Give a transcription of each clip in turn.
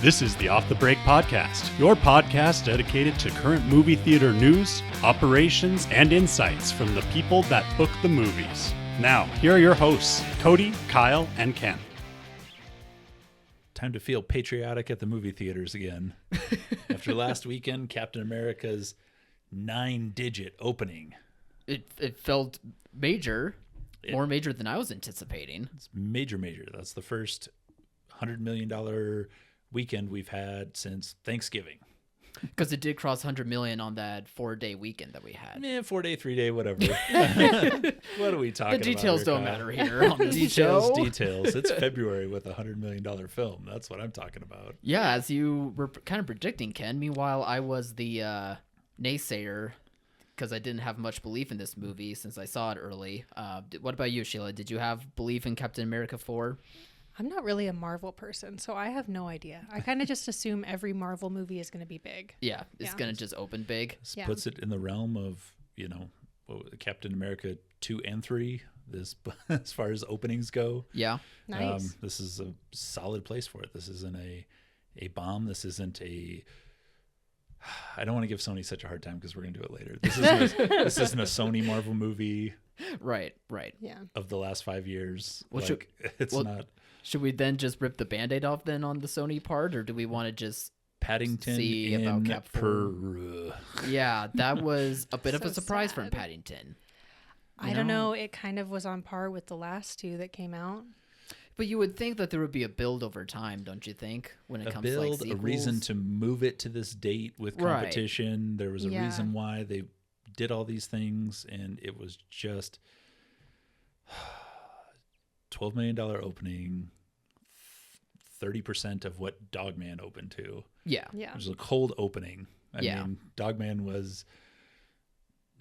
This is the Off the Break Podcast, your podcast dedicated to current movie theater news, operations, and insights from the people that book the movies. Now, here are your hosts, Cody, Kyle, and Ken. Time to feel patriotic at the movie theaters again. After last weekend, Captain America's 9-digit opening. It felt major, more major than I was anticipating. It's major. That's the first $100 million weekend we've had since Thanksgiving. Because it did cross 100 million on that 4-day weekend that we had. 4-day, 3-day, whatever. What are we talking about? The details here, don't Kyle? matter here on this show. Details. It's February with a $100 million film. That's what I'm talking about. Yeah, as you were kind of predicting, Ken. Meanwhile, I was the naysayer because I didn't have much belief in this movie since I saw it early. What about you, Shayla? Did you have belief in Captain America 4? I'm not really a Marvel person, so I have no idea. I kind of just assume every Marvel movie is going to be big. Yeah, it's going to just open big. This puts it in the realm of, Captain America 2 and 3, this, as far as openings go. Yeah. Nice. This is a solid place for it. This isn't a bomb. This isn't a... I don't want to give Sony such a hard time because we're going to do it later. This isn't a Sony Marvel movie. Right. Yeah. Of the last 5 years. Well, it's not... Should we then just rip the Band-Aid off then on the Sony part, or do we want to just Paddington see in about Cap 4? Peru? Yeah, that was a bit of So a surprise sad. from Paddington. I don't know. It kind of was on par with the last two that came out. But you would think that there would be a build over time, don't you think? When it comes to like sequels? A reason to move it to this date with competition. Right. There was a reason why they did all these things, and it was just $12 million opening, 30% of what Dogman opened to. Yeah. It was a cold opening. I mean, Dogman was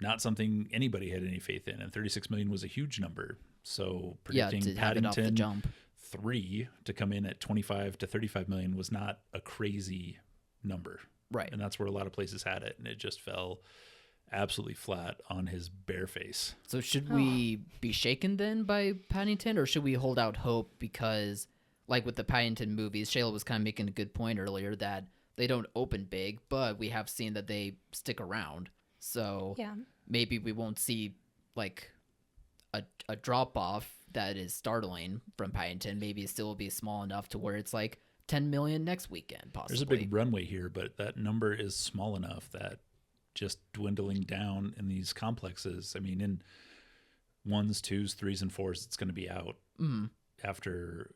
not something anybody had any faith in, and 36 million was a huge number. So predicting Paddington 3 to come in at 25 to 35 million was not a crazy number. Right. And that's where a lot of places had it, and it just fell absolutely flat on his bare face. So should we be shaken then by Paddington, or should we hold out hope? Because like with the Paddington movies, Shayla was kind of making a good point earlier that they don't open big, but we have seen that they stick around. So maybe we won't see like a drop off that is startling from Paddington. Maybe it still will be small enough to where it's like 10 million next weekend possibly. There's a big runway here, but that number is small enough that just dwindling down in these complexes. I mean, in 1s, 2s, 3s, and 4s, it's going to be out after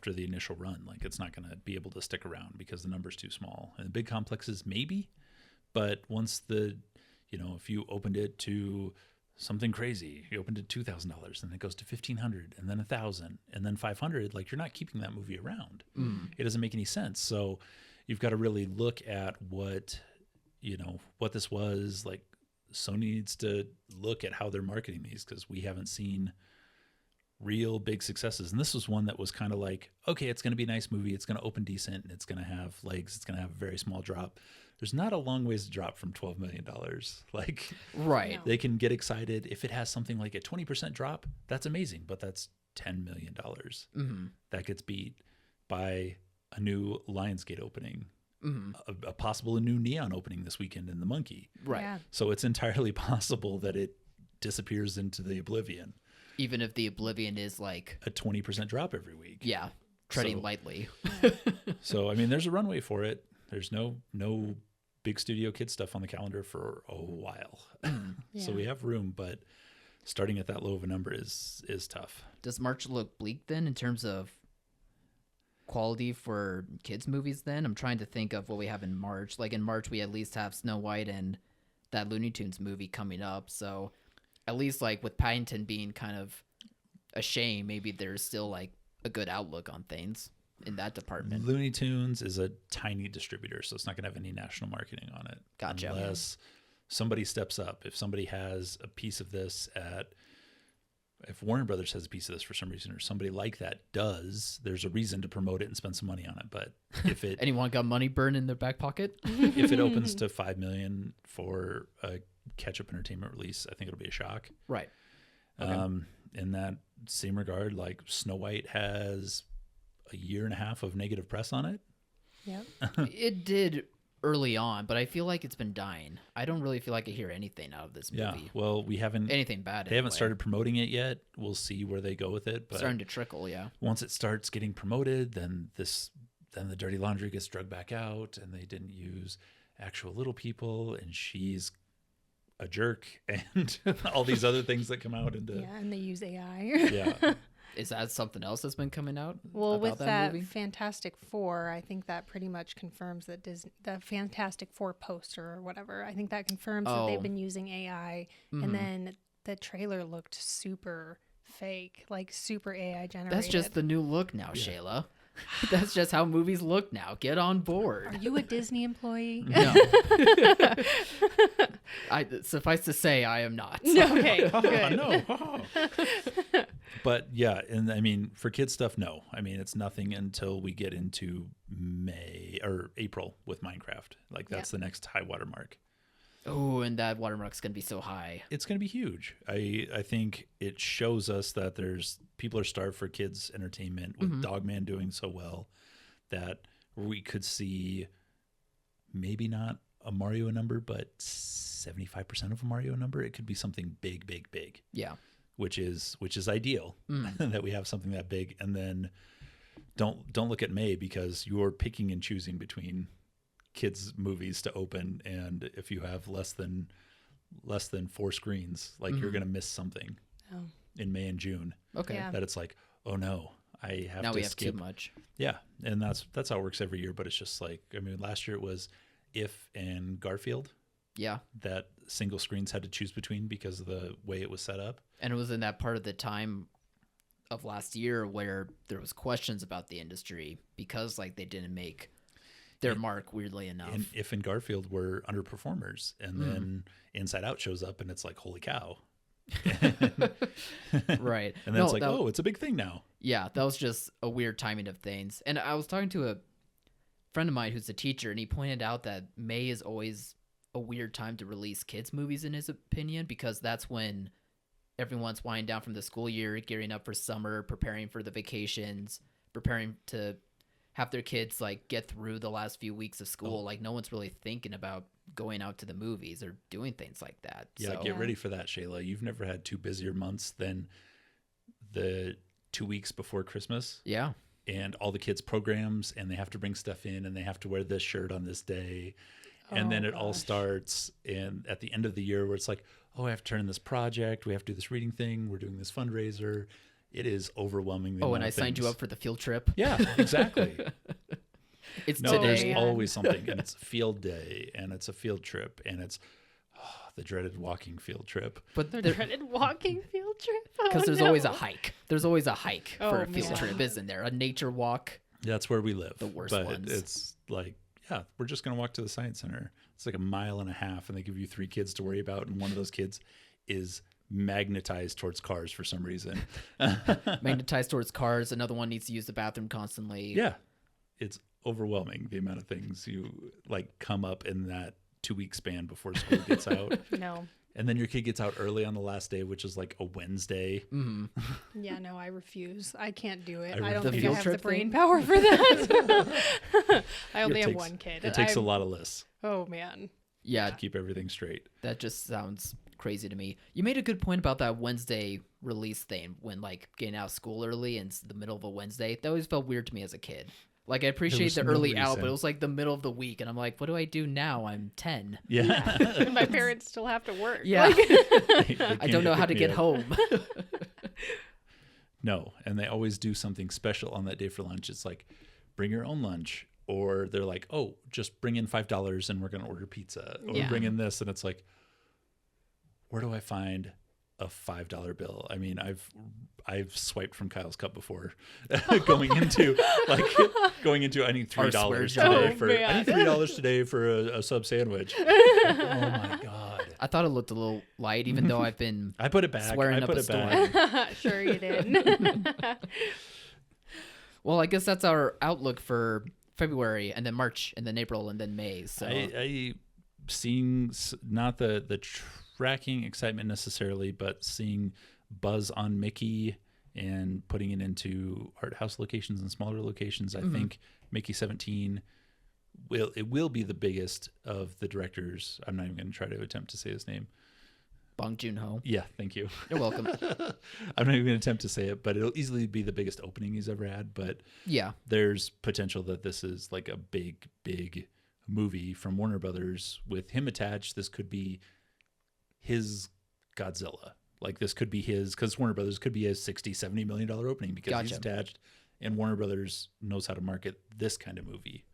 the initial run. Like, it's not going to be able to stick around because the number's too small. And the big complexes, maybe, but once if you opened it to something crazy, you opened it $2,000, and it goes to $1,500, and then $1,000, and then $500. Like, you're not keeping that movie around. It doesn't make any sense. So you've got to really look at what this was. Like, Sony needs to look at how they're marketing these, because we haven't seen real big successes. And this was one that was kind of like, okay, it's going to be a nice movie. It's going to open decent, and it's going to have legs. It's going to have a very small drop. There's not a long ways to drop from $12 million. Like, right. They can get excited if it has something like a 20% drop. That's amazing, but that's $10 million. That gets beat by a new Lionsgate opening. A possible new Neon opening this weekend in the Monkey. Right. Yeah. So it's entirely possible that it disappears into the oblivion. Even if the oblivion is like a 20% drop every week. Yeah. Treading lightly. So, I mean, there's a runway for it. There's no big studio kid stuff on the calendar for a while. So we have room, but starting at that low of a number is tough. Does March look bleak then in terms of quality for kids movies then? I'm trying to think of what we have in March. Like in March, we at least have Snow White and that Looney Tunes movie coming up. So at least like with Paddington being kind of a shame, maybe there's still like a good outlook on things in that department. Looney Tunes is a tiny distributor, so it's not going to have any national marketing on it. Gotcha. Unless somebody steps up. If somebody has a piece of this if Warner Brothers has a piece of this for some reason, or somebody like that does, there's a reason to promote it and spend some money on it. But if it anyone got money burned in their back pocket, if it opens to $5 million for a catch-up entertainment release, I think it'll be a shock. Right. Okay. In that same regard, like Snow White has a year and a half of negative press on it. Yep. It did early on, but I feel like it's been dying. I don't really feel like I hear anything out of this movie. Yeah. Well, we haven't Anything bad. They haven't anyway. started promoting it yet. We'll see where they go with it. But Starting to trickle, yeah. once it starts getting promoted, then the dirty laundry gets drug back out, and they didn't use actual little people, and she's a jerk, and all these other things that come out into Yeah, and they use AI. yeah. Is that something else that's been coming out? Well, about with that movie? Fantastic Four, I think that pretty much confirms that the Fantastic Four poster or whatever, I think that confirms that they've been using AI. And then the trailer looked super fake, like super AI generated. That's just the new look now, Shayla. That's just how movies look now. Get on board. Are you a Disney employee? No. Suffice to say, I am not. Okay, good. No. But yeah, and I mean, for kids stuff, no. I mean, it's nothing until we get into May or April with Minecraft. Like that's the next high water mark. Oh, and that watermark's going to be so high. It's going to be huge. I think it shows us that there's people are starved for kids entertainment with Dogman doing so well that we could see maybe not a Mario number, but 75% of a Mario number. It could be something big, big, big. Yeah. Which is ideal that we have something that big. And then don't look at May because you're picking and choosing between kids movies to open, and if you have less than 4 screens, like you're gonna miss something in May and June. Okay. Yeah. That it's like, oh no, I have Now to we have skip. too much. Yeah, and that's how it works every year. But it's just like, I mean, last year it was If and Garfield Yeah. that single screens had to choose between because of the way it was set up. And it was in that part of the time of last year where there was questions about the industry because like they didn't make their mark, weirdly enough. And If and Garfield were underperformers, and then Inside Out shows up, and it's like, holy cow! Right. And then it's like, oh, it's a big thing now. Yeah, that was just a weird timing of things. And I was talking to a friend of mine who's a teacher, and he pointed out that May is always a weird time to release kids' movies, in his opinion, because that's when everyone's winding down from the school year, gearing up for summer, preparing for the vacations, preparing to have their kids like get through the last few weeks of school. Like no one's really thinking about going out to the movies or doing things like that. Yeah, So, get ready for that, Shayla. You've never had 2 busier months than the 2 weeks before Christmas. yeah. And all the kids' programs, and they have to bring stuff in, and they have to wear this shirt on this day. And then it all starts and at the end of the year where it's like, oh, I have to turn in this project. We have to do this reading thing. We're doing this fundraiser. It is overwhelming. Oh, and I signed you up for the field trip. Yeah, exactly. It's No, today. there's always something. And it's field day, and it's a field trip, and it's the dreaded walking field trip. But The there, dreaded walking field trip. because Oh, there's no. always a hike. There's always a hike for Oh, a field man. trip, isn't there? A nature walk. That's where we live. The worst but ones. It's like, yeah, we're just going to walk to the science center. It's like 1.5 miles, and they give you 3 kids to worry about. And one of those kids is magnetized towards cars for some reason. Magnetized towards cars. Another one needs to use the bathroom constantly. Yeah. It's overwhelming the amount of things you like come up in that 2-week span before school gets out. No. And then your kid gets out early on the last day, which is like a Wednesday. Yeah, no, I refuse. I can't do it. I I don't The think I field have the trip brain thing? power for that. I only It have takes- one kid. It takes a I'm- lot of lists Oh, man. Yeah, to keep everything straight. that just sounds crazy to me. You made a good point about that Wednesday release thing when like getting out of school early and it's the middle of a Wednesday. That always felt weird to me as a kid. Like I appreciate was the no early out, but reason. it was like the middle of the week, and I'm like, what do I do now? I'm 10. Yeah. And my parents still have to work. Yeah, They I can't don't know how to pick me get up. home. No, and they always do something special on that day for lunch. It's like, bring your own lunch. Or they're like, oh, just bring in $5 and we're going to order pizza. Or Yeah. bring in this. And it's like, where do I find a $5 bill? I mean, I've swiped from Kyle's Cup before going into I need $3 swear today jar. for man. I need $3 today for a sub sandwich. Oh my God. I thought it looked a little light, even though I've been I put it back. Swearing I up put a it storm. back. Sure you did. Well, I guess that's our outlook for February, and then March, and then April, and then May. So I seeing not the tracking excitement necessarily, but seeing buzz on Mickey and putting it into art house locations and smaller locations. I think Mickey 17 it will be the biggest of the directors. I'm not even going to try to attempt to say his name. Bong Joon-ho. Yeah, thank you. You're welcome. I'm not even going to attempt to say it, but it'll easily be the biggest opening he's ever had. But yeah, there's potential that this is like a big movie from Warner Brothers with him attached. This could be his Godzilla. Like this could be his, because Warner Brothers could be a $60-70 million opening because he's attached, and Warner Brothers knows how to market this kind of movie.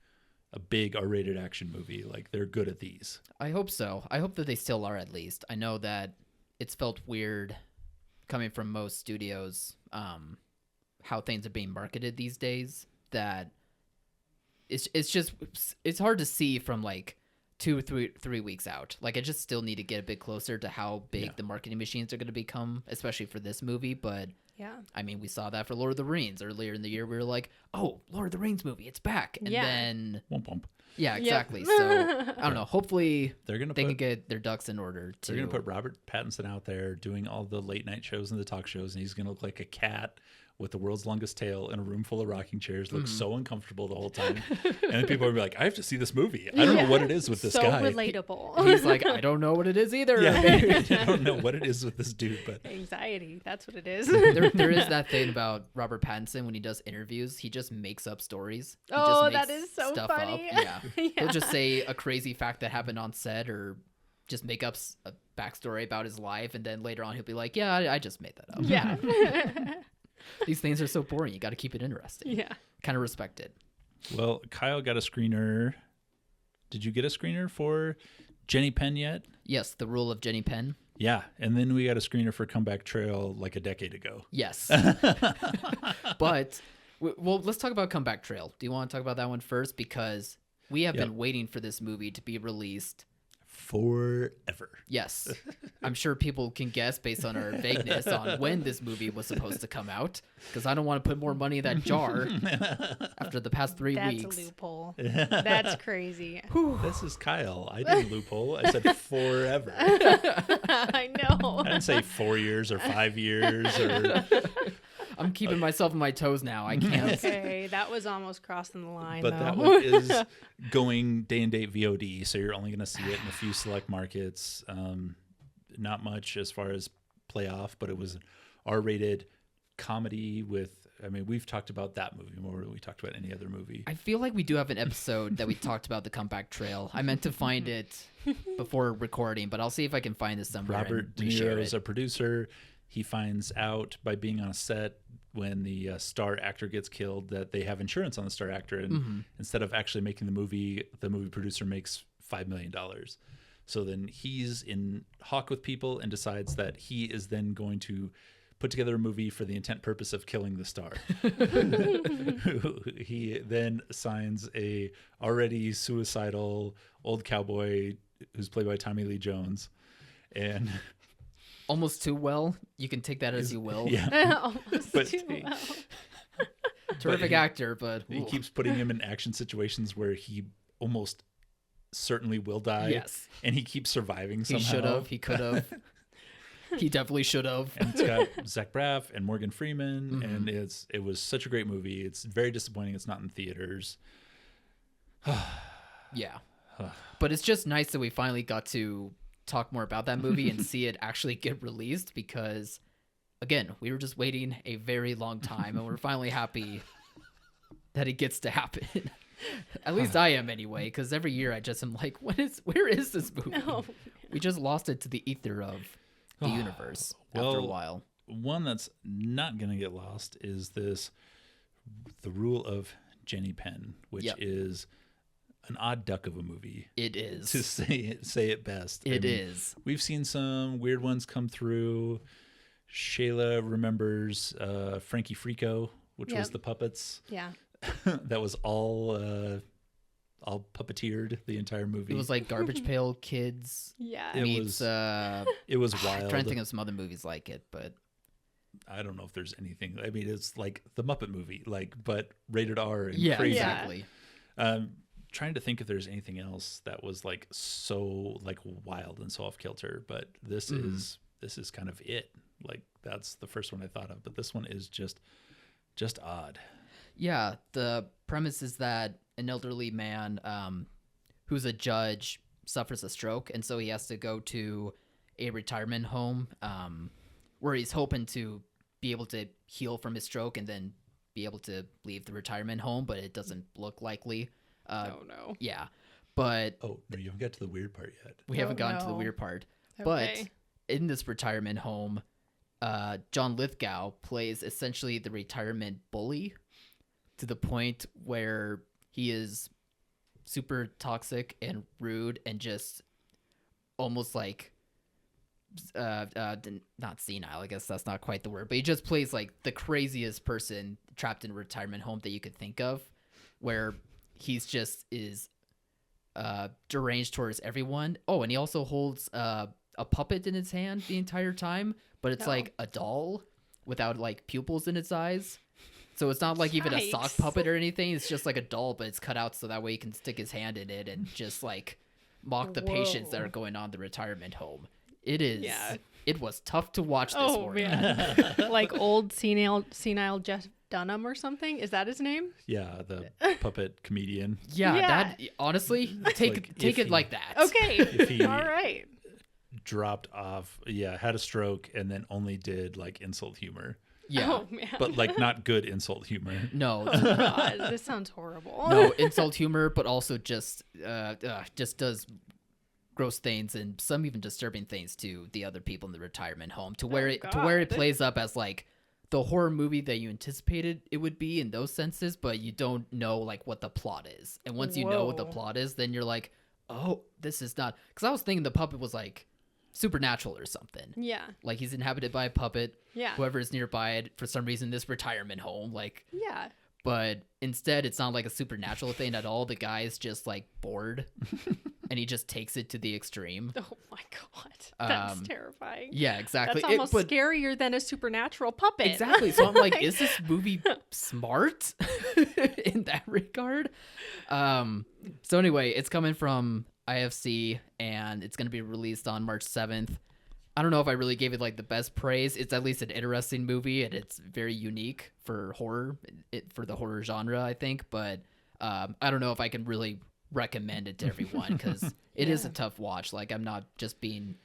A big R-rated action movie. Like they're good at these. I hope so. I hope that they still are, at least. I know that it's felt weird coming from most studios, how things are being marketed these days, that it's hard to see from like 2-3 weeks out. Like I just still need to get a bit closer to how big the marketing machines are going to become, especially for this movie. But yeah, I mean, we saw that for Lord of the Rings earlier in the year. We were like, oh, Lord of the Rings movie, it's back. And then womp womp. Yeah, exactly. Yep. So I don't know. Hopefully they can get their ducks in order. They're going to put Robert Pattinson out there doing all the late night shows and the talk shows, and he's going to look like a cat with the world's longest tail in a room full of rocking chairs, looks so uncomfortable the whole time. And then people are be like, I have to see this movie. I don't know what it is with this guy. So relatable. He's like, I don't know what it is either. Yeah, I don't know what it is with this dude, but anxiety, that's what it is. There is that thing about Robert Pattinson when he does interviews, he just makes up stories. He just makes that is so stuff funny. Up. Yeah. He'll just say a crazy fact that happened on set, or just make up a backstory about his life, and then later on he'll be like, yeah, I just made that up. Yeah. These things are so boring. You got to keep it interesting. Yeah. Kind of respect it. Well, Kyle got a screener. Did you get a screener for Jenny Penn yet? Yes, The Rule of Jenny Penn. Yeah, and then we got a screener for Comeback Trail like a decade ago. Yes. But, well, let's talk about Comeback Trail. Do you want to talk about that one first? Because we have been waiting for this movie to be released forever. Yes. I'm sure people can guess based on our vagueness on when this movie was supposed to come out, because I don't want to put more money in that jar after the past 3 weeks. That's a loophole. That's crazy. This is Kyle. I didn't loophole. I said forever. I know. I didn't say 4 years or 5 years or... I'm keeping myself on my toes now. I can't. Okay, that was almost crossing the line. But that one is going day and date VOD, so you're only going to see it in a few select markets. Not much as far as playoff, but it was an R-rated comedy with. I mean, we've talked about that movie more than we talked about any other movie. I feel like we do have an episode that we talked about the Comeback Trail. I meant to find it before recording, but I'll see if I can find this somewhere. Robert De Niro is a producer. He finds out by being on a set when the star actor gets killed that they have insurance on the star actor, and instead of actually making the movie producer makes $5 million. So then he's in hawk with people and decides that he is then going to put together a movie for the intent purpose of killing the star. He then signs a already suicidal old cowboy who's played by Tommy Lee Jones, and almost too well. You can take that as you will. Yeah. Almost too well. Terrific actor, but he keeps putting him in action situations where he almost certainly will die. Yes. And he keeps surviving somehow. He should have. He could have. He definitely should have. And it's got Zach Braff and Morgan Freeman, and it was such a great movie. It's very disappointing it's not in theaters. Yeah. But it's just nice that we finally got to talk more about that movie and see it actually get released, because again, we were just waiting a very long time, and we're finally happy that it gets to happen. At least I am anyway, because every year I just am like, where is this movie? No. We just lost it to the ether of the universe after a while. One that's not going to get lost is The Rule of Jenny Penn, which is an odd duck of a movie. It is. To say it best. It is. We've seen some weird ones come through. Shayla remembers Frankie Frico, which was the puppets. Yeah. That was all puppeteered, the entire movie. It was like Garbage Pail Kids. Yeah. It was wild. I'm trying to think of some other movies like it, but I don't know if there's anything. I mean, it's like the Muppet movie, but rated R and crazy. Exactly. Trying to think if there's anything else that was like so like wild and so off kilter, but this is kind of it. Like that's the first one I thought of, but this one is just odd. Yeah, the premise is that an elderly man who's a judge suffers a stroke, and so he has to go to a retirement home where he's hoping to be able to heal from his stroke and then be able to leave the retirement home, but it doesn't look likely. Oh no. Yeah. But Oh, no, you haven't got to the weird part yet. we haven't gotten to the weird part. Okay. But in this retirement home, John Lithgow plays essentially the retirement bully to the point where he is super toxic and rude and just almost like not senile, I guess that's not quite the word, but he just plays like the craziest person trapped in a retirement home that you could think of, where he's just is deranged towards everyone. Oh, and he also holds a puppet in his hand the entire time, but it's like a doll without like pupils in its eyes. So it's not like even a sock puppet or anything. It's just like a doll, but it's cut out so that way he can stick his hand in it and just like mock the patients that are going on the retirement home. It is. Yeah. It was tough to watch this morning. Man. Like old senile Jeff Dunham or something. Is that his name? Yeah, the puppet comedian. Yeah, Yeah. that honestly, take it like that. Okay. If he All right. dropped off, had a stroke, and then only did like insult humor, Yeah. Oh man. but like not good insult humor. No. Oh god, this sounds horrible. No insult humor, but also just does gross things and some even disturbing things to the other people in the retirement home to where it plays up as like the horror movie that you anticipated it would be in those senses, but you don't know like what the plot is. And once you know what the plot is, then you're like, oh, this is not, because I was thinking the puppet was like supernatural or something. Yeah. Like he's inhabited by a puppet. Yeah. Whoever is nearby it for some reason, this retirement home, like. Yeah. But instead, it's not like a supernatural thing at all. The guy is just like bored, and he just takes it to the extreme. Oh my god, that's terrifying. Yeah, exactly. That's almost scarier than a supernatural puppet. Exactly. So I'm like, is this movie smart in that regard? So anyway, it's coming from IFC, and it's going to be released on March 7th. I don't know if I really gave it like the best praise. It's at least an interesting movie, and it's very unique for horror, for the horror genre, I think. But I don't know if I can really recommend it to everyone because it is a tough watch. Like I'm not just being,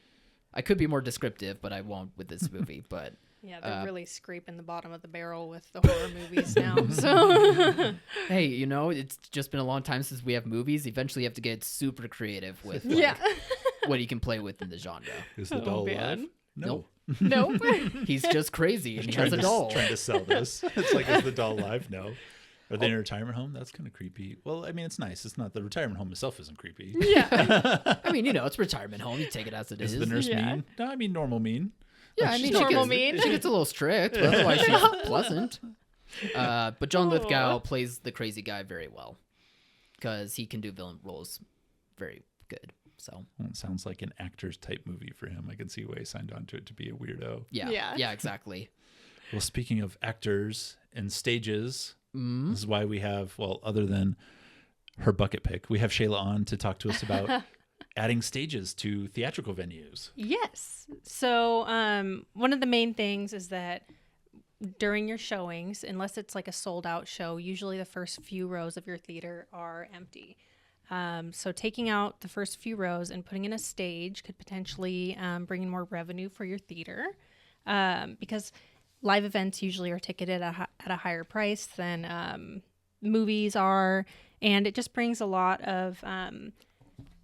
I could be more descriptive, but I won't with this movie. But yeah, they're really scraping the bottom of the barrel with the horror movies now. So hey, it's just been a long time since we have movies. Eventually, you have to get super creative with what you can play with in the genre. Is the doll alive? No. Nope. He's just crazy and he has a doll. Trying to sell this. It's like, is the doll alive? No. Are they in a retirement home? That's kind of creepy. Well, I mean, it's nice. It's not, the retirement home itself isn't creepy. Yeah. I mean, it's retirement home. You take it as it is. Is the nurse mean? No, I mean normal mean. Yeah, I mean, she gets a little strict, but otherwise she's pleasant. But John Lithgow plays the crazy guy very well because he can do villain roles very good. So it sounds like an actor's type movie for him. I can see why he signed on to it to be a weirdo. Yeah, exactly. Well, speaking of actors and stages, this is why we have, other than her bucket pick, we have Shayla on to talk to us about adding stages to theatrical venues. Yes. So one of the main things is that during your showings, unless it's like a sold out show, usually the first few rows of your theater are empty. So taking out the first few rows and putting in a stage could potentially bring in more revenue for your theater because live events usually are ticketed at a higher price than movies are. And it just brings a lot of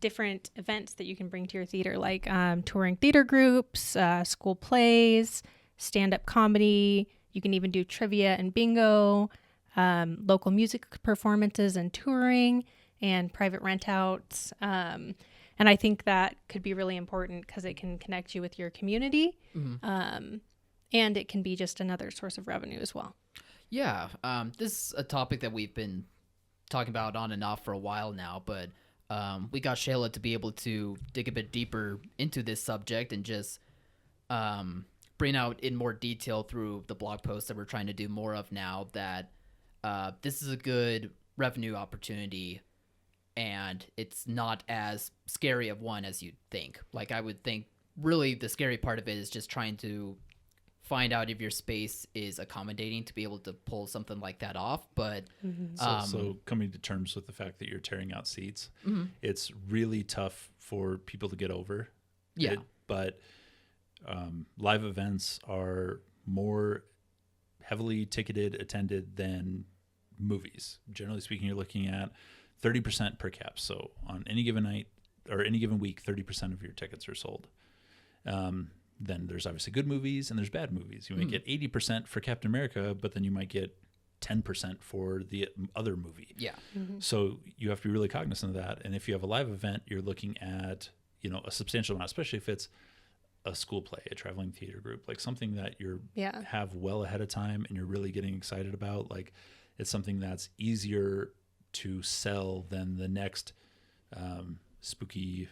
different events that you can bring to your theater, like touring theater groups, school plays, stand-up comedy. You can even do trivia and bingo, local music performances and touring, and private rent outs. And I think that could be really important because it can connect you with your community. Mm-hmm. And it can be just another source of revenue as well. Yeah. This is a topic that we've been talking about on and off for a while now, but we got Shayla to be able to dig a bit deeper into this subject and just bring out in more detail through the blog post that we're trying to do more of now that this is a good revenue opportunity and it's not as scary of one as you'd think. Like I would think really the scary part of it is just trying to find out if your space is accommodating to be able to pull something like that off. But So coming to terms with the fact that you're tearing out seats, it's really tough for people to get over. Yeah. But live events are more heavily ticketed, attended than movies. Generally speaking, you're looking at 30% per cap. So on any given night or any given week, 30% of your tickets are sold. Then there's obviously good movies and there's bad movies. You might get 80% for Captain America, but then you might get 10% for the other movie. Yeah. So you have to be really cognizant of that. And if you have a live event, you're looking at, a substantial amount, especially if it's a school play, a traveling theater group, like something that you're have well ahead of time and you're really getting excited about. Like it's something that's easier to sell than the next spooky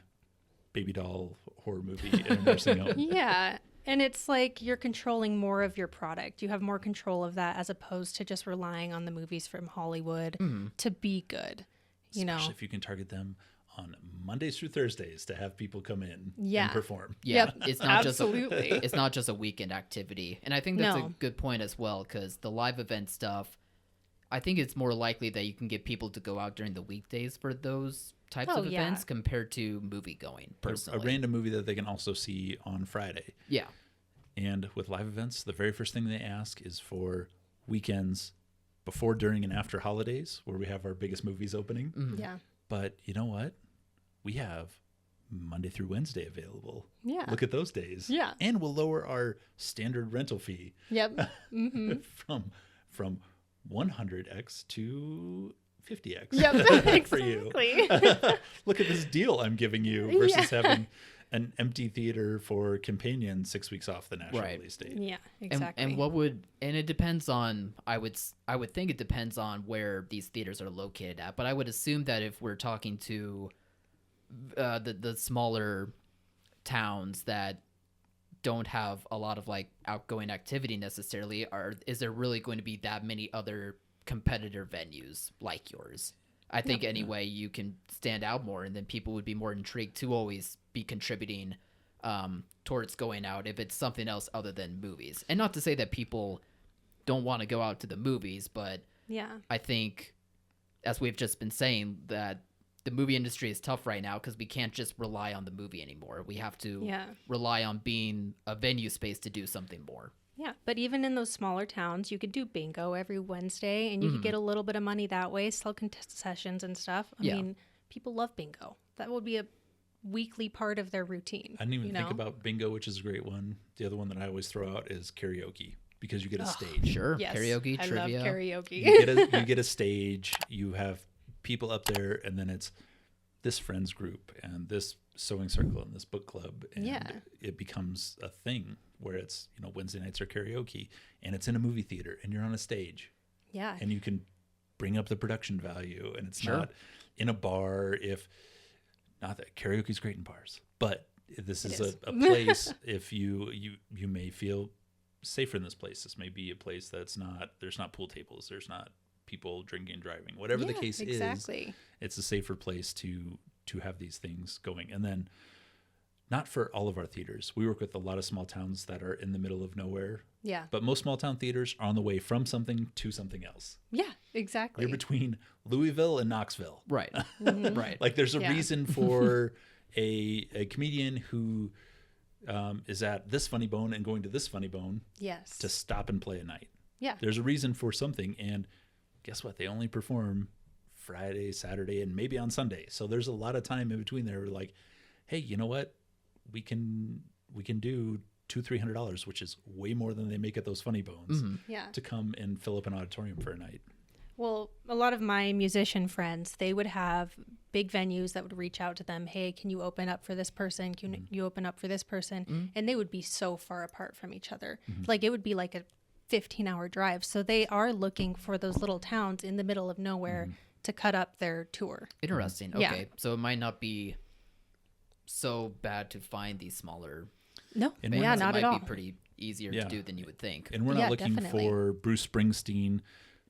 baby doll horror movie in a nursing home. Yeah. And it's like you're controlling more of your product. You have more control of that as opposed to just relying on the movies from Hollywood to be good. Especially if you can target them on Mondays through Thursdays to have people come in and perform. Yeah, Yep. it's not Absolutely. It's not just a weekend activity, and I think that's a good point as well because the live event stuff, I think it's more likely that you can get people to go out during the weekdays for those types of events compared to movie going. Personally, A random movie that they can also see on Friday. Yeah, and with live events, the very first thing they ask is for weekends before, during, and after holidays, where we have our biggest movies opening. Yeah. But you know what? We have Monday through Wednesday available. Yeah. Look at those days. Yeah. And we'll lower our standard rental fee Yep. from 100x to 50x. Yep. For you. Exactly. Look at this deal I'm giving you versus having an empty theater for Companion 6 weeks off the national release date. Yeah, exactly. And it depends on, I would think it depends on where these theaters are located at, but I would assume that if we're talking to the smaller towns that don't have a lot of like outgoing activity necessarily, is there really going to be that many other competitor venues like yours? I think anyway you can stand out more, and then people would be more intrigued to always be contributing towards going out if it's something else other than movies. And not to say that people don't want to go out to the movies, but I think, as we've just been saying, that the movie industry is tough right now because we can't just rely on the movie anymore. We have to rely on being a venue space to do something more. Yeah, but even in those smaller towns, you could do bingo every Wednesday, and you could get a little bit of money that way, sell concessions and stuff. I mean, people love bingo. That would be a weekly part of their routine. I didn't even think about bingo, which is a great one. The other one that I always throw out is karaoke, because you get a stage. Sure, Yes, karaoke, I trivia. love karaoke. You get a stage. You have people up there, and then it's this friends group and this sewing circle and this book club, and it becomes a thing where it's Wednesday nights are karaoke, and it's in a movie theater, and you're on a stage. Yeah, and you can bring up the production value, and it's not in a bar. If not that karaoke's great in bars, but this is a place. If you may feel safer in this place. This may be a place there's not pool tables, there's not people drinking and driving, whatever the case is. It's a safer place to have these things going. And then, not for all of our theaters, we work with a lot of small towns that are in the middle of nowhere. Yeah. But most small town theaters are on the way from something to something else. Yeah, exactly. You're between Louisville and Knoxville. Right. Right. Like there's a reason for a comedian who is at this Funny Bone and going to this Funny Bone to stop and play a night. Yeah. There's a reason for something. And guess what? They only perform Friday, Saturday, and maybe on Sunday. So there's a lot of time in between there. We're like, hey, you know what? We can do $200-$300, which is way more than they make at those Funny Bones, to come and fill up an auditorium for a night. Well, a lot of my musician friends, they would have big venues that would reach out to them. Hey, can you open up for this person? Can you open up for this person? And they would be so far apart from each other. Like it would be like a 15-hour drive. So they are looking for those little towns in the middle of nowhere to cut up their tour. Interesting. Okay. So it might not be so bad to find these smaller No, bands. yeah, not it at all. might be pretty easier to do than you would think. And we're not looking for Bruce Springsteen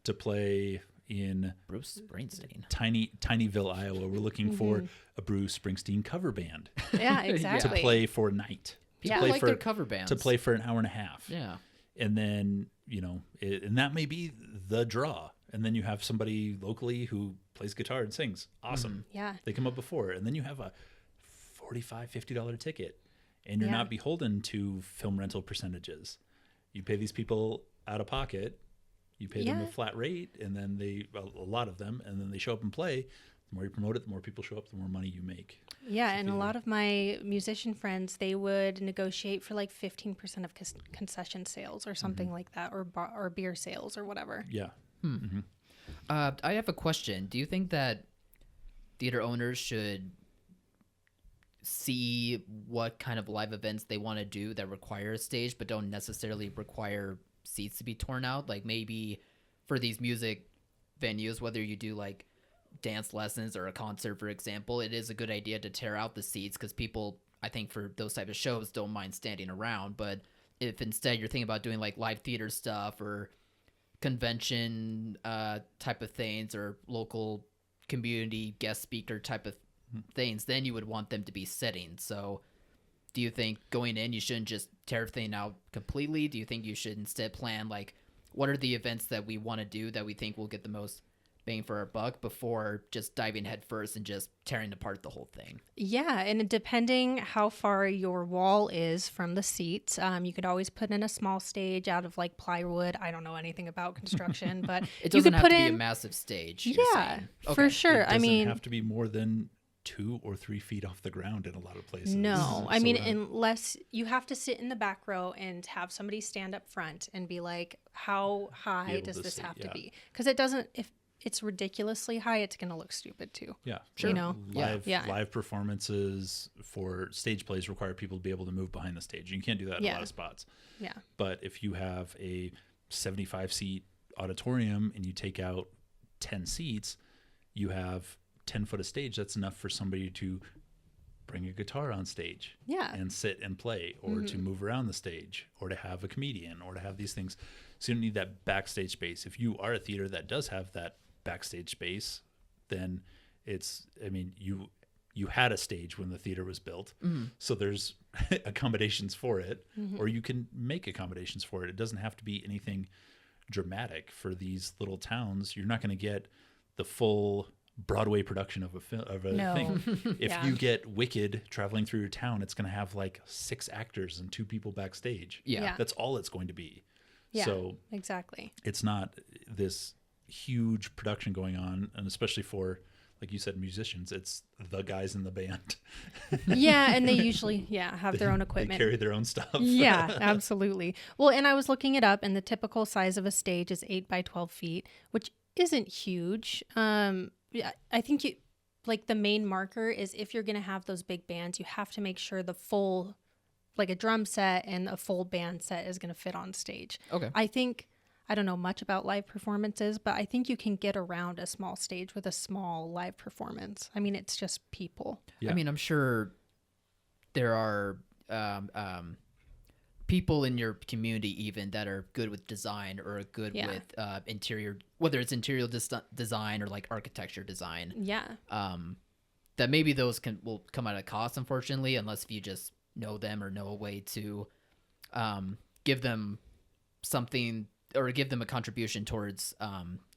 to play in Bruce Springsteen, Tinyville, Iowa. We're looking for a Bruce Springsteen cover band. Yeah, exactly. To play for a night. People like their cover bands. To play for an hour and a half. Yeah. And then, and that may be the draw. And then you have somebody locally who plays guitar and sings. Awesome. Yeah. They come up before. And then you have a $45, $50 ticket. And you're not beholden to film rental percentages. You pay these people out of pocket. You pay them a flat rate, and then a lot of them, and then they show up and play. The more you promote it, the more people show up, the more money you make. Yeah, and a lot of my musician friends, they would negotiate for like 15% of concession sales or something like that, or beer sales or whatever. Yeah. Mm-hmm. I have a question. Do you think that theater owners should see what kind of live events they want to do that require a stage but don't necessarily require seats to be torn out? Like maybe for these music venues, whether you do like dance lessons or a concert, for example, it is a good idea to tear out the seats because people, I think for those type of shows, don't mind standing around. But if instead you're thinking about doing like live theater stuff or convention type of things or local community guest speaker type of things, then you would want them to be sitting. So do you think going in you shouldn't just tear everything out completely? Do you think you should instead plan like what are the events that we want to do that we think will get the most bang for our buck before just diving head first and just tearing apart the whole thing? Yeah, and depending how far your wall is from the seats, you could always put in a small stage out of like plywood. I don't know anything about construction, but it doesn't you could have put to be in a massive stage. Yeah, for sure. It doesn't have to be more than 2 or 3 feet off the ground in a lot of places. No, I mean, unless you have to sit in the back row and have somebody stand up front and be like, how high does this have to be? Because it doesn't, if it's ridiculously high, it's going to look stupid too. Yeah, sure. You know, live performances for stage plays require people to be able to move behind the stage. You can't do that in a lot of spots. Yeah. But if you have a 75-seat auditorium and you take out 10 seats, you have 10 foot of stage. That's enough for somebody to bring a guitar on stage and sit and play, or to move around the stage, or to have a comedian, or to have these things. So you don't need that backstage space. If you are a theater that does have that backstage space, then you had a stage when the theater was built. So there's accommodations for it, or you can make accommodations for it. It doesn't have to be anything dramatic. For these little towns, you're not going to get the full Broadway production of a thing. If you get Wicked traveling through your town, it's going to have like 6 actors and 2 people backstage. Yeah. That's all it's going to be. Yeah, so exactly. It's not this huge production going on, and especially for, like you said, musicians, it's the guys in the band. Yeah, and they usually have their own equipment. They carry their own stuff. Yeah, absolutely. Well, and I was looking it up, and the typical size of a stage is 8 by 12 feet, which isn't huge. I think the main marker is if you're going to have those big bands, you have to make sure the full, like a drum set and a full band set is going to fit on stage. Okay. I don't know much about live performances, but I think you can get around a small stage with a small live performance. I mean, it's just people. Yeah. I mean, I'm sure there are people in your community even that are good with design or good with interior, whether it's interior design or like architecture design. Yeah. That maybe those will come at a cost, unfortunately, unless if you just know them or know a way to give them something or give them a contribution towards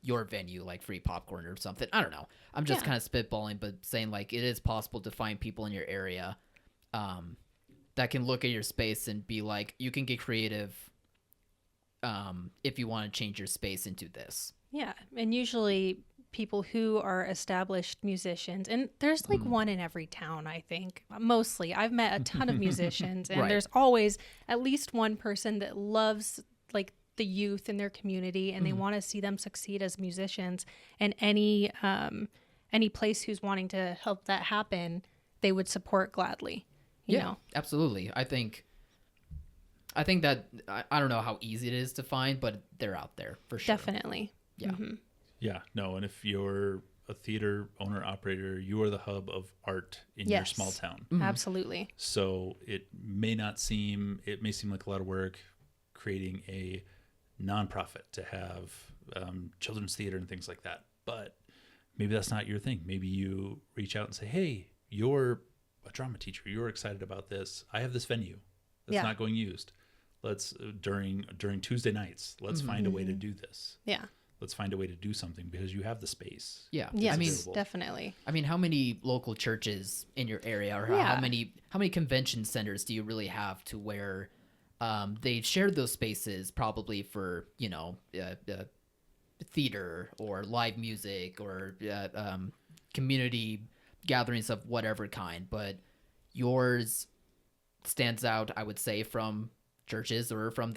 your venue, like free popcorn or something. I don't know. I'm just kind of spitballing, but saying like it is possible to find people in your area that can look at your space and be like, you can get creative if you want to change your space into this. Yeah, and usually people who are established musicians, and there's like one in every town, I think. Mostly. I've met a ton of musicians, and there's always at least one person that loves like the youth in their community, and they want to see them succeed as musicians. And any place who's wanting to help that happen, they would support gladly. You know? Absolutely. I think that I don't know how easy it is to find, but they're out there for sure. Definitely. Yeah. Yeah. No. And if you're a theater owner operator, you are the hub of art in your small town. Absolutely. So it may seem like a lot of work creating a nonprofit to have children's theater and things like that. But maybe that's not your thing. Maybe you reach out and say, hey, you're a drama teacher. You're excited about this. I have this venue that's not going used. let's during Tuesday nights, let's find a way to do this. Yeah. Let's find a way to do something because you have the space. Yeah. Yes, I mean, definitely. I mean, how many local churches in your area, or how many convention centers do you really have to where they shared those spaces probably for, you know, theater or live music or community gatherings of whatever kind, but yours stands out, I would say, from churches or from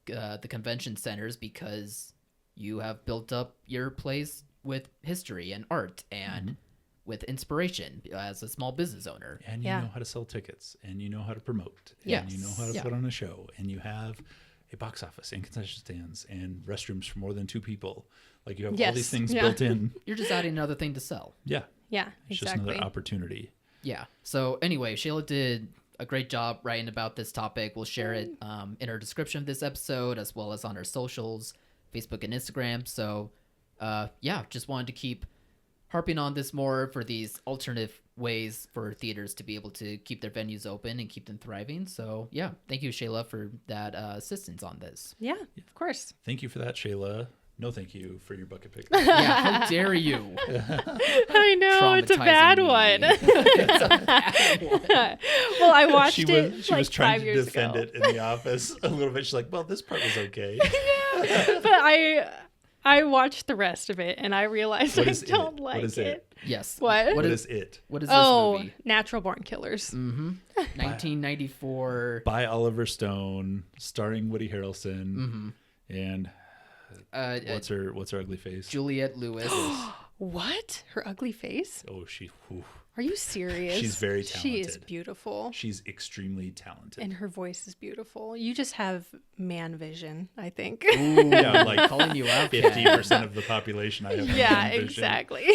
the convention centers because you have built up your place with history and art and with inspiration as a small business owner. And you know how to sell tickets, and you know how to promote, Yes. and you know how to put on a show, and you have a box office and concession stands and restrooms for more than 2 people. Like you have all these things built in. You're just adding another thing to sell. Yeah. Yeah, It's exactly. just another opportunity. Yeah. So anyway, Shayla did a great job writing about this topic. We'll share it in our description of this episode as well as on our socials, Facebook and Instagram. So just wanted to keep harping on this more for these alternative ways for theaters to be able to keep their venues open and keep them thriving. So yeah, thank you, Shayla, for that assistance on this. Yeah, of course. Thank you for that, Shayla. No, thank you for your bucket pick. Yeah, how dare you? I know, it's a bad one. It's a bad one. Well, I watched She it was like trying 5 to years defend ago. it in the office a little bit. She's like, well, this part was okay. But I watched the rest of it and I realized What I is it? don't What like is it. it? Yes. What? What is it? What is this Oh, movie? Natural Born Killers. 1994. By Oliver Stone, starring Woody Harrelson, and what's her ugly face? Juliette Lewis. What? Her ugly face? Oh, whew. Are you serious? She's very She is talented. beautiful. She's extremely talented. And her voice is beautiful. You just have man vision, I think. Ooh, Yeah, like calling you out. 50% of the population I have. Yeah, vision. exactly.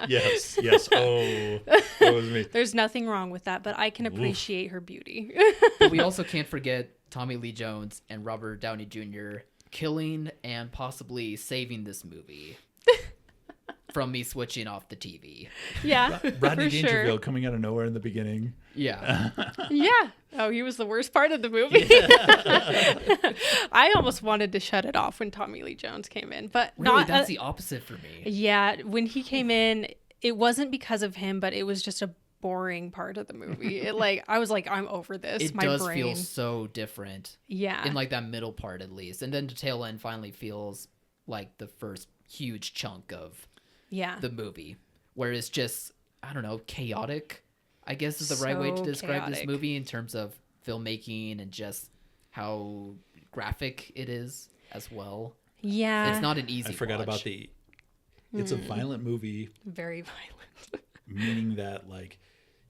Yes. Oh, that was me. There's nothing wrong with that, but I can appreciate her beauty. But we also can't forget Tommy Lee Jones and Robert Downey Jr. killing and possibly saving this movie from me switching off the TV. Yeah, Rodney for Dangerfield sure. coming out of nowhere in the beginning. Yeah. Yeah. Oh, he was the worst part of the movie. I almost wanted to shut it off when Tommy Lee Jones came in, but Really, not. that's the opposite for me. Yeah, when he came in, it wasn't because of him, but it was just a boring part of the movie. I was like, I'm over this. It My does brain. feel so different. Yeah. In like that middle part at least. And then the tail end finally feels like the first huge chunk of yeah. the movie. Where it's just, I don't know, chaotic, I guess is the right way to So describe this chaotic. movie in terms of filmmaking and just how graphic it is as well. Yeah. It's not an easy I forgot watch. about it's a violent movie, very violent. meaning that like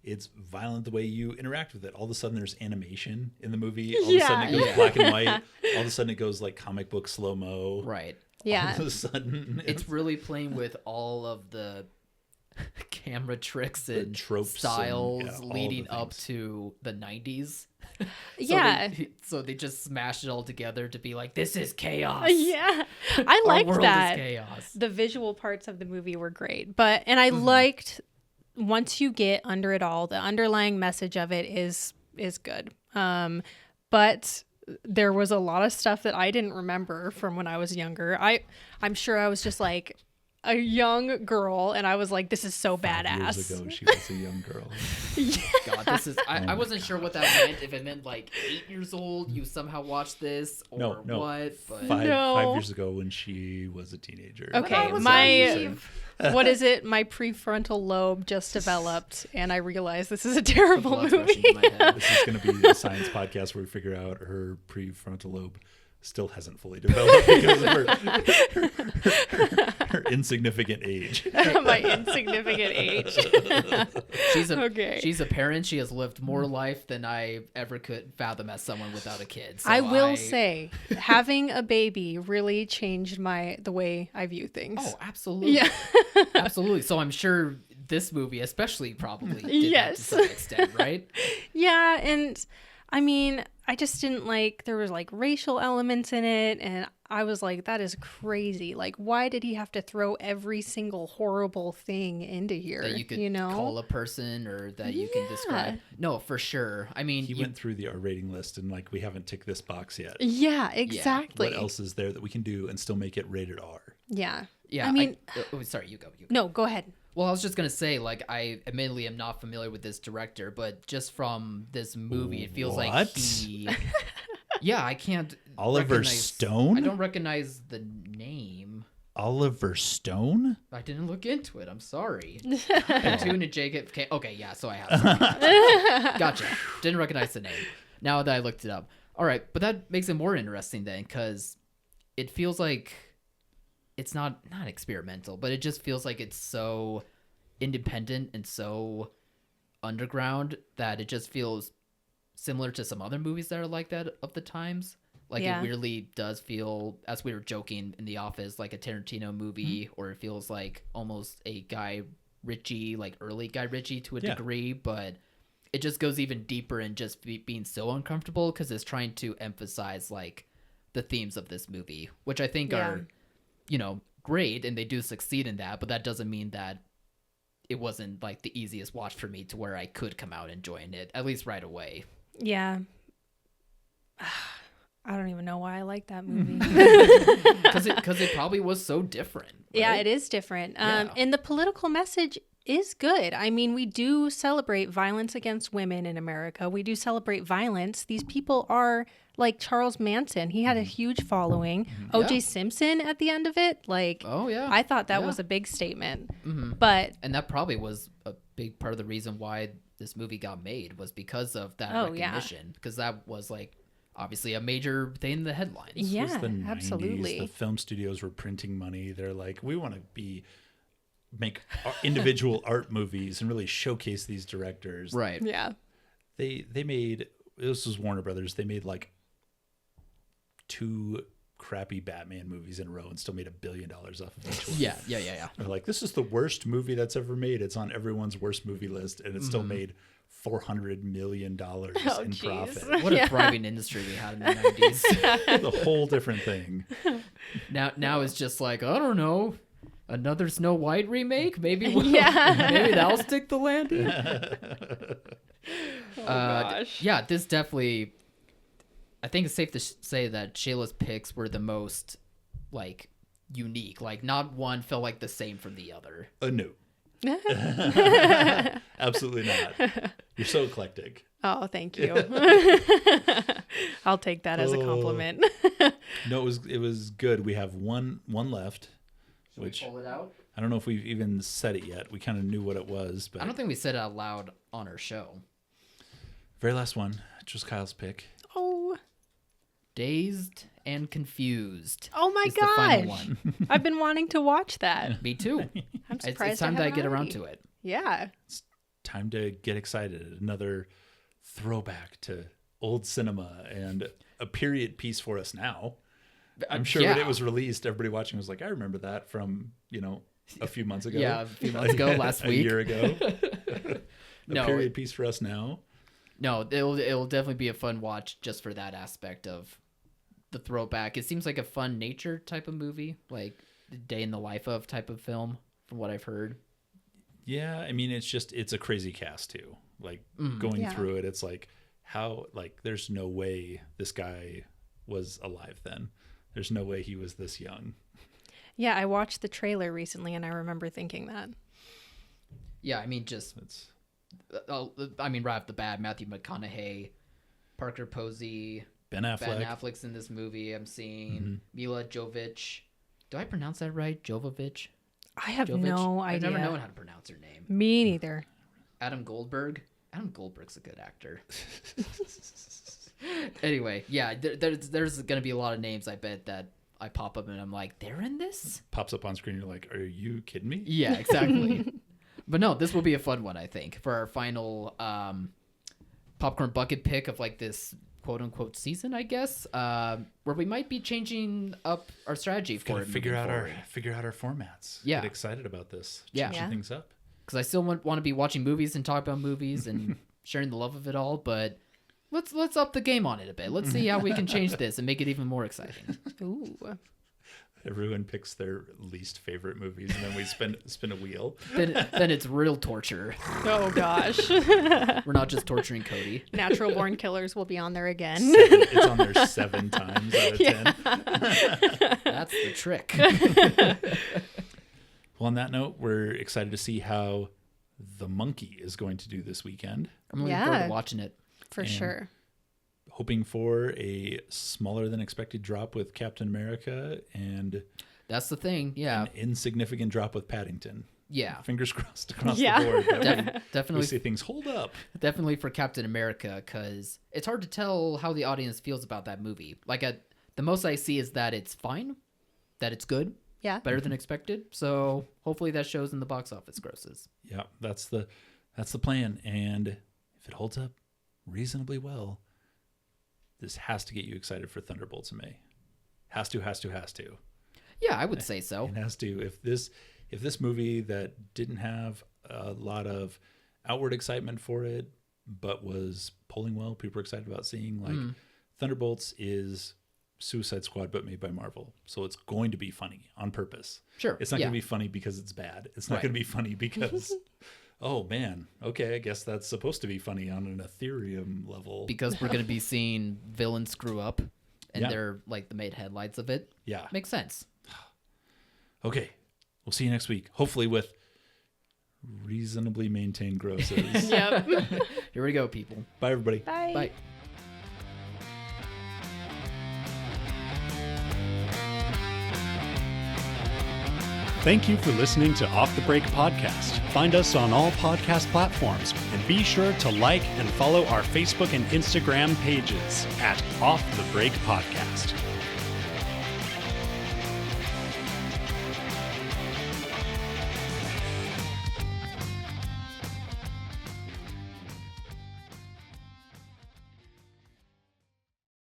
it's violent the way you interact with it. All of a sudden there's animation in the movie. All of a sudden it goes Yeah. black and white. All of a sudden it goes like comic book slow-mo. Right. Yeah. All of a sudden It's really playing with all of the camera tricks and tropes and, styles yeah, all the leading up things. to the 90s. Yeah. So they just smashed it all together to be like, this is chaos. Yeah. I Our liked world that. is chaos. The visual parts of the movie were great, and I liked once you get under it all, the underlying message of it is good. But there was a lot of stuff that I didn't remember from when I was younger. I'm sure I was just like a young girl, and I was like, this is so 5 badass. years ago she was a young girl. God, this is. I wasn't sure what that meant. If it meant like 8 years old, you somehow watched this, or No. what? But Five No. years ago when she was a teenager. Okay, was my naive. what is it? My prefrontal lobe just developed, and I realized this is a terrible blood's rushing movie. to my head. This is going to be a science podcast where we figure out her prefrontal lobe still hasn't fully developed because of her insignificant age. My insignificant age. She's a Okay. she's a parent. She has lived more life than I ever could fathom as someone without a kid. So I will say, having a baby really changed the way I view things. Oh, absolutely. Yeah. Absolutely. So I'm sure this movie especially probably did Yes. that to some extent, right? Yeah, and I mean, I just didn't like, there was like racial elements in it, and I was like, that is crazy. Like, why did he have to throw every single horrible thing into here? That you could call a person, or that you can describe. No, for sure. I mean, he went through the R rating list and like, we haven't ticked this box yet. Yeah, exactly. What else is there that we can do and still make it rated R? Yeah. Yeah. I mean, sorry, you go. No, go ahead. Well, I was just gonna say, like, I admittedly am not familiar with this director, but just from this movie, it feels like he. Yeah, I can't. Oliver Stone? I don't recognize the name. Oliver Stone? I didn't look into it. I'm sorry. Tune and Jacob. Okay, yeah, so I have. Gotcha. Didn't recognize the name. Now that I looked it up. All right, but that makes it more interesting then, because it feels like it's not experimental, but it just feels like it's so independent and so underground that it just feels similar to some other movies that are like that of the times. Like, it weirdly does feel, as we were joking in the office, like a Tarantino movie, or it feels like almost a Guy Ritchie, like early Guy Ritchie to a degree, but it just goes even deeper in just being so uncomfortable because it's trying to emphasize like the themes of this movie, which I think are, great, and they do succeed in that, but that doesn't mean that it wasn't like the easiest watch for me to where I could come out enjoying it, at least right away. Yeah. I don't even know why I like that movie. Because it probably was so different. Right? Yeah, it is different. And the political message is good. I mean, we do celebrate violence against women in America. We do celebrate violence. These people are like Charles Manson. He had a huge following. O.J. Simpson at the end of it. Like, oh yeah, I thought that was a big statement. But and that probably was a big part of the reason why this movie got made, was because of that recognition. Because that was like obviously a major thing in the headlines. Yeah, This was the 90s. absolutely. The film studios were printing money. They're like, we want to make individual art movies and really showcase these directors. Right. Yeah. They made, this was Warner Brothers. They made like 2 crappy Batman movies in a row and still made $1 billion off of each one. Yeah. They're like, this is the worst movie that's ever made. It's on everyone's worst movie list, and it still made $400 million in profit. What a thriving industry we had in the 90s. It's a whole different thing. Now it's just like, I don't know, another Snow White remake? Maybe maybe that'll stick the landing. Gosh. Yeah, this definitely, I think it's safe to say that Shayla's picks were the most like unique. Like, not one felt like the same from the other. No. Absolutely not. You're so eclectic. Oh, thank you. I'll take that as a compliment. No, it was good. We have one left. Should we pull it out? I don't know if we've even said it yet. We kind of knew what it was, but I don't think we said it out loud on our show. Very last one, which was Kyle's pick. Oh. Dazed and Confused. Oh my is the final gosh. one. I've been wanting to watch that. Me too. I'm surprised it's time that I get around already. to it. Yeah. It's time to get excited. Another throwback to old cinema and a period piece for us now. I'm sure when it was released, everybody watching was like, I remember that from, a few months ago. Yeah, a few months ago, last week. A year ago. No, period piece for us now. No, it'll definitely be a fun watch just for that aspect of the throwback. It seems like a fun nature type of movie, like day in the life of type of film, from what I've heard. Yeah, I mean, it's a crazy cast too. Like going through it, it's like there's no way this guy was alive then. There's no way he was this young. Yeah, I watched the trailer recently and I remember thinking that. Yeah, I mean, right off the bat, Matthew McConaughey, Parker Posey, Ben Affleck. Ben Affleck's in this movie. I'm seeing Mila Jovovich. Do I pronounce that right? Jovovich? I have Jovovich? no idea. I've never known how to pronounce her name. Me neither. Adam Goldberg. Adam Goldberg's a good actor. Anyway, yeah, there's going to be a lot of names, I bet, that I pop up and I'm like, they're in this? Pops up on screen, you're like, are you kidding me? Yeah, exactly. But no, this will be a fun one, I think, for our final popcorn bucket pick of like this quote unquote season, I guess, where we might be changing up our strategy for it. Figure out our formats. Yeah. Get excited about this. Yeah. Changing things up. Because I still want to be watching movies and talk about movies and sharing the love of it all, but let's up the game on it a bit. Let's see how we can change this and make it even more exciting. Ooh. Everyone picks their least favorite movies, and then we spin a wheel. Then it's real torture. Oh gosh. We're not just torturing Cody. Natural Born Killers will be on there again. It's on there 7 times out of 10. That's the trick. Well, on that note, we're excited to see how The Monkey is going to do this weekend. I'm looking forward to watching it. For sure. Hoping for a smaller than expected drop with Captain America and that's the thing. Yeah. an insignificant drop with Paddington. Yeah. Fingers crossed across the board. Definitely we see things hold up. Definitely for Captain America, because it's hard to tell how the audience feels about that movie. Like, the most I see is that it's fine, that it's good, better than expected. So hopefully that shows in the box office grosses. Yeah, that's the plan. And if it holds up reasonably well, this has to get you excited for Thunderbolts in May. Has to. Yeah, I would say so. It has to. If this movie that didn't have a lot of outward excitement for it, but was polling well, people were excited about seeing, like, Thunderbolts is Suicide Squad but made by Marvel. So it's going to be funny on purpose. Sure. It's not going to be funny because it's bad. It's not going to be funny because, oh man, okay, I guess that's supposed to be funny on an Ethereum level. Because we're going to be seeing villains screw up and they're like the made headlights of it. Yeah. Makes sense. Okay. We'll see you next week. Hopefully with reasonably maintained grosses. Yep. Here we go, people. Bye, everybody. Bye. Bye. Thank you for listening to Off the Break Podcast. Find us on all podcast platforms and be sure to like and follow our Facebook and Instagram pages at Off the Break Podcast.